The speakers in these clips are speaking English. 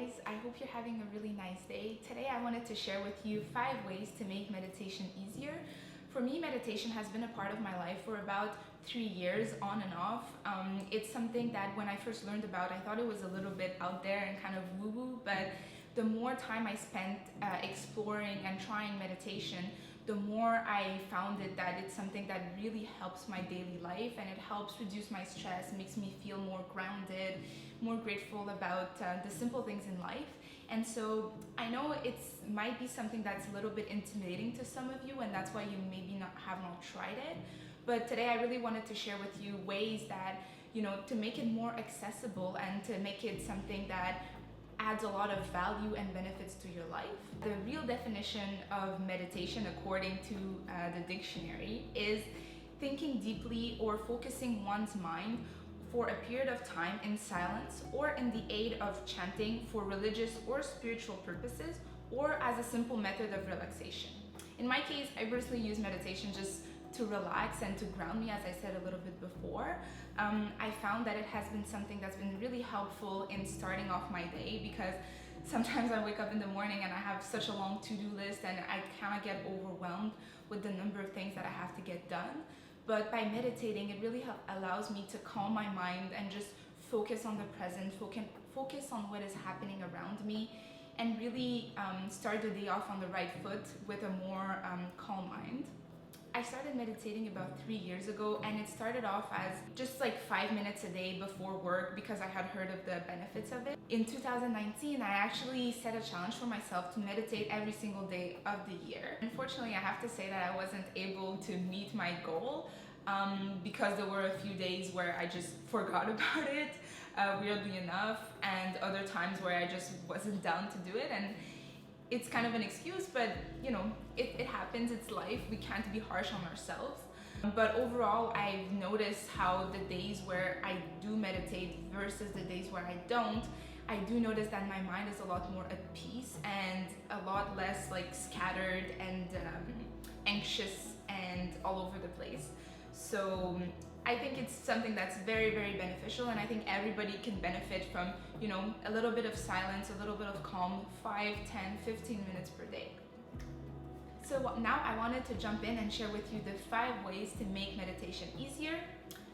guys, I hope you're having a really nice day. Today I wanted to share with you 5 ways to make meditation easier. For me, meditation has been a part of my life for about 3 years on and off. It's something that when I first learned about, I thought it was a little bit out there and kind of woo-woo, but the more time I spent exploring and trying meditation, the more I found that it's something that really helps my daily life, and it helps reduce my stress, makes me feel more grounded, more grateful about the simple things in life. And so I know it might be something that's a little bit intimidating to some of you, and that's why you maybe have not tried it. But today I really wanted to share with you ways that, to make it more accessible and to make it something that adds a lot of value and benefits to your life. The real definition of meditation, according to the dictionary, is thinking deeply or focusing one's mind for a period of time in silence or in the aid of chanting for religious or spiritual purposes, or as a simple method of relaxation. In my case, I personally use meditation just to relax and to ground me, as I said a little bit before. I found that it has been something that's been really helpful in starting off my day, because sometimes I wake up in the morning and I have such a long to-do list and I kind of get overwhelmed with the number of things that I have to get done. But by meditating, it really allows me to calm my mind and just focus on the present, focus on what is happening around me, and really start the day off on the right foot with a more calm mind. I started meditating about 3 years ago, and it started off as just like 5 minutes a day before work because I had heard of the benefits of it. In 2019, I actually set a challenge for myself to meditate every single day of the year. Unfortunately, I have to say that I wasn't able to meet my goal because there were a few days where I just forgot about it, weirdly enough, and other times where I just wasn't down to do it. And it's kind of an excuse, but it happens, it's life, we can't be harsh on ourselves. But overall, I've noticed how the days where I do meditate versus the days where I don't, I do notice that my mind is a lot more at peace and a lot less like scattered and anxious and all over the place. So I think it's something that's very, very beneficial, and I think everybody can benefit from, a little bit of silence, a little bit of calm, 5, 10, 15 minutes per day. So now I wanted to jump in and share with you the 5 ways to make meditation easier.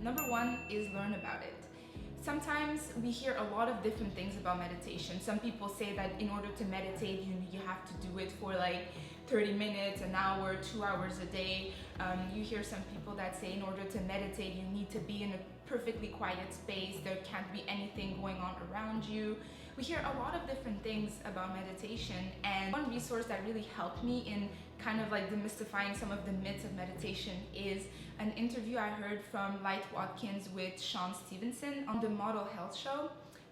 Number 1 is learn about it. Sometimes we hear a lot of different things about meditation. Some people say that in order to meditate, you have to do it for like 30 minutes, an hour, 2 hours a day. You hear some people that say in order to meditate, you need to be in a perfectly quiet space. There can't be anything going on around you. We hear a lot of different things about meditation, and one resource that really helped me in kind of like demystifying some of the myths of meditation is an interview I heard from Light Watkins with Sean Stevenson on the Model Health Show.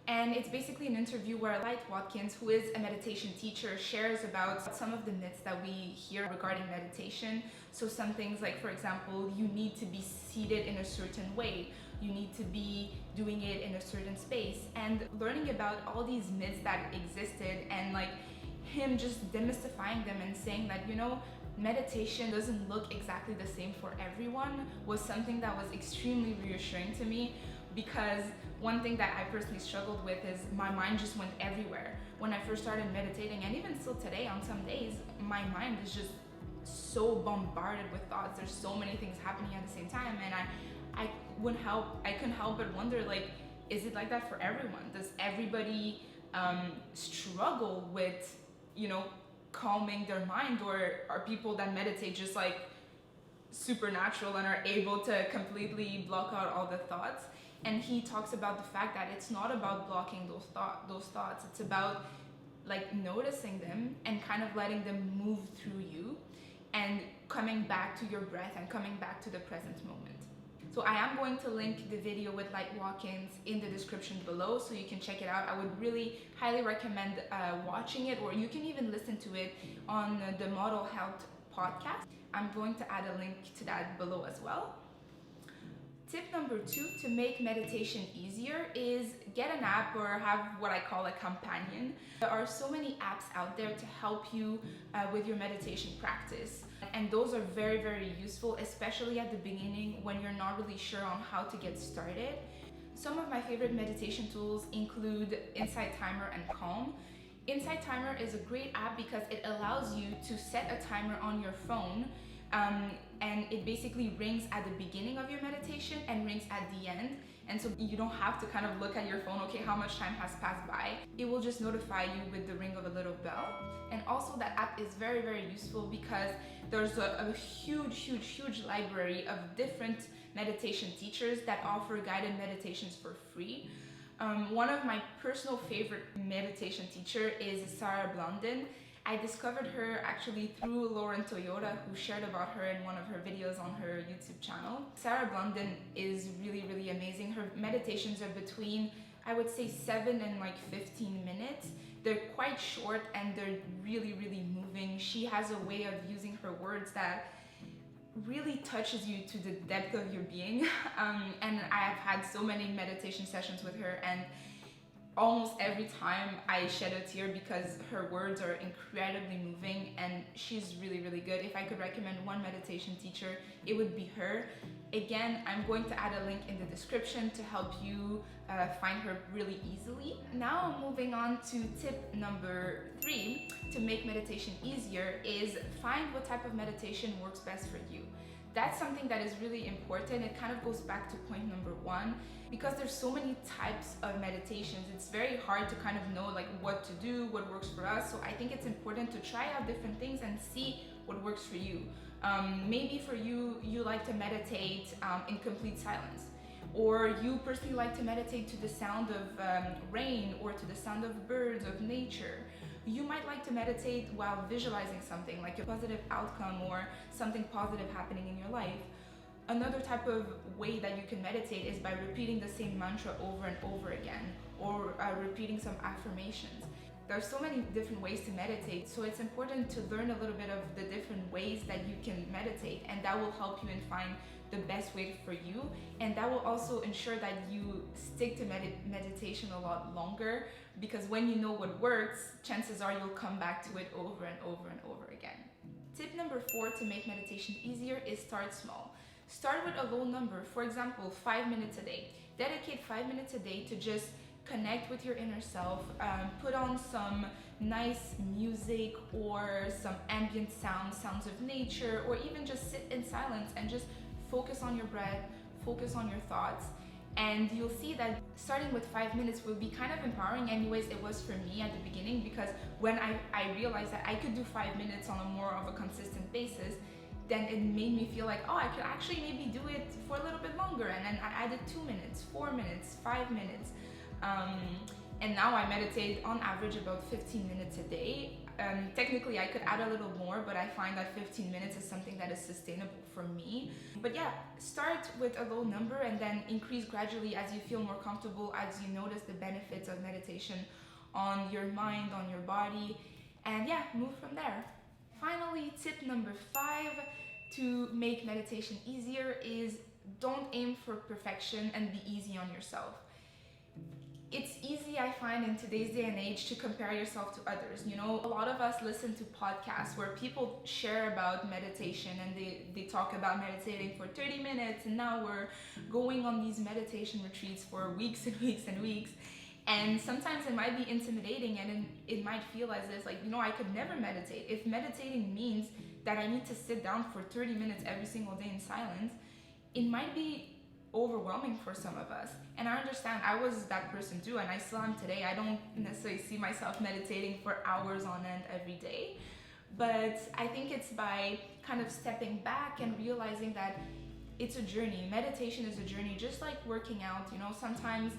And it's basically an interview where Light Watkins, who is a meditation teacher, shares about some of the myths that we hear regarding meditation. So some things like, for example, you need to be seated in a certain way. You need to be doing it in a certain space. And learning about all these myths that existed, and like him just demystifying them and saying that, meditation doesn't look exactly the same for everyone, was something that was extremely reassuring to me. Because one thing that I personally struggled with is my mind just went everywhere. When I first started meditating, and even still today on some days, my mind is just so bombarded with thoughts. There's so many things happening at the same time, and I couldn't help but wonder, like, is it like that for everyone? Does everybody struggle with, calming their mind, or are people that meditate just like supernatural and are able to completely block out all the thoughts? And he talks about the fact that it's not about blocking those thoughts. It's about like noticing them and kind of letting them move through you and coming back to your breath and coming back to the present moment. So I am going to link the video with Light Watkins in the description below, so you can check it out. I would really highly recommend watching it, or you can even listen to it on the Model Health podcast. I'm going to add a link to that below as well. Tip number 2 to make meditation easier is get an app or have what I call a companion. There are so many apps out there to help you with your meditation practice. And those are very, very useful, especially at the beginning when you're not really sure on how to get started. Some of my favorite meditation tools include Insight Timer and Calm. Insight Timer is a great app because it allows you to set a timer on your phone, and it basically rings at the beginning of your meditation and rings at the end. And so you don't have to kind of look at your phone, okay, how much time has passed by. It will just notify you with the ring of a little bell. And also that app is very, very useful because there's a huge library of different meditation teachers that offer guided meditations for free. One of my personal favorite meditation teacher is Sarah Blondin. I discovered her actually through Lauren Toyota, who shared about her in one of her videos on her YouTube channel. Sarah Blondin is really amazing. Her meditations are between, I would say, 7 and like 15 minutes. They're quite short and they're really moving. She has a way of using her words that really touches you to the depth of your being. And I have had so many meditation sessions with her, and almost every time I shed a tear because her words are incredibly moving, and she's really good. If I could recommend one meditation teacher, it would be her. Again, I'm going to add a link in the description to help you find her really easily. Now moving on to tip number 3 to make meditation easier is find what type of meditation works best for you. That's something that is really important. It kind of goes back to point number 1. Because there's so many types of meditations, it's very hard to kind of know like what to do, what works for us. So I think it's important to try out different things and see what works for you. Maybe for you, you like to meditate in complete silence, or you personally like to meditate to the sound of rain or to the sound of birds, of nature. You might like to meditate while visualizing something like a positive outcome or something positive happening in your life. Another type of way that you can meditate is by repeating the same mantra over and over again, or repeating some affirmations. There are so many different ways to meditate, so it's important to learn a little bit of the different ways that you can meditate, and that will help you and find the best way for you, and that will also ensure that you stick to meditation a lot longer, because when you know what works, chances are you'll come back to it over and over again. Tip number 4 to make meditation easier is start small. Start with a low number, for example, 5 minutes a day. Dedicate 5 minutes a day to just connect with your inner self, put on some nice music or some ambient sounds of nature, or even just sit in silence and just focus on your breath, focus on your thoughts. And you'll see that starting with 5 minutes will be kind of empowering. Anyways, it was for me at the beginning, because when I realized that I could do 5 minutes on a more of a consistent basis, then it made me feel like, oh, I could actually maybe do it for a little bit longer. And then I added 2 minutes, 4 minutes, 5 minutes. And now I meditate on average about 15 minutes a day. Technically I could add a little more, but I find that 15 minutes is something that is sustainable for me. But yeah, start with a low number and then increase gradually as you feel more comfortable, as you notice the benefits of meditation on your mind, on your body, and yeah, move from there. Finally, tip number 5 to make meditation easier is don't aim for perfection and be easy on yourself. It's easy, I find, in today's day and age to compare yourself to others. You know, a lot of us listen to podcasts where people share about meditation, and they talk about meditating for 30 minutes, and now we're going on these meditation retreats for weeks and weeks and weeks. And sometimes it might be intimidating, and it might feel as if, like, you know, I could never meditate. If meditating means that I need to sit down for 30 minutes every single day in silence, it might be overwhelming for some of us. And I understand, I was that person too, and I still am today. I don't necessarily see myself meditating for hours on end every day. But I think it's by kind of stepping back and realizing that it's a journey. Meditation is a journey, just like working out. You know, sometimes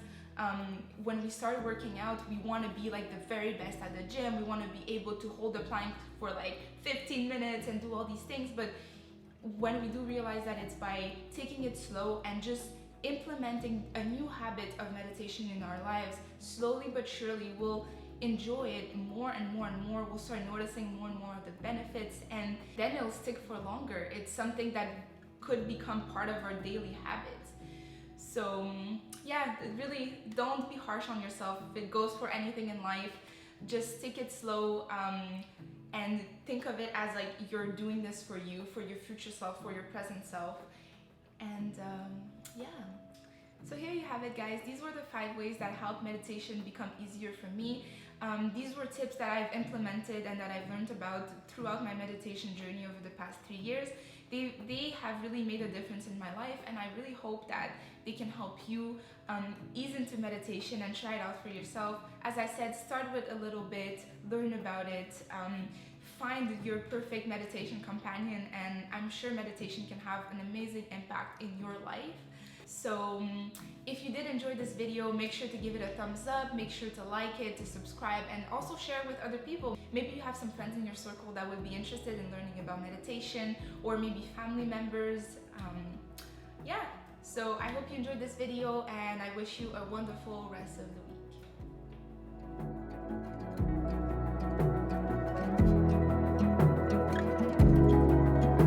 when we start working out, we want to be like the very best at the gym. We want to be able to hold the plank for like 15 minutes and do all these things. But when we do realize that it's by taking it slow and just implementing a new habit of meditation in our lives, slowly but surely we'll enjoy it more and more and more. We'll start noticing more and more of the benefits, and then it'll stick for longer. It's something that could become part of our daily habits. So yeah, really don't be harsh on yourself. If it goes for anything in life, just take it slow, and think of it as like you're doing this for you, for your future self, for your present self. And yeah, So here you have it, guys. These were the 5 ways that helped meditation become easier for me. These were tips that I've implemented and that I've learned about throughout my meditation journey over the past 3 years. They have really made a difference in my life, and I really hope that they can help you ease into meditation and try it out for yourself. As I said, start with a little bit, learn about it, find your perfect meditation companion, and I'm sure meditation can have an amazing impact in your life. So if you did enjoy this video, make sure to give it a thumbs up, make sure to like it, to subscribe, and also share with other people. Maybe you have some friends in your circle that would be interested in learning about meditation, or maybe family members. Yeah, so I hope you enjoyed this video, and I wish you a wonderful rest of the week.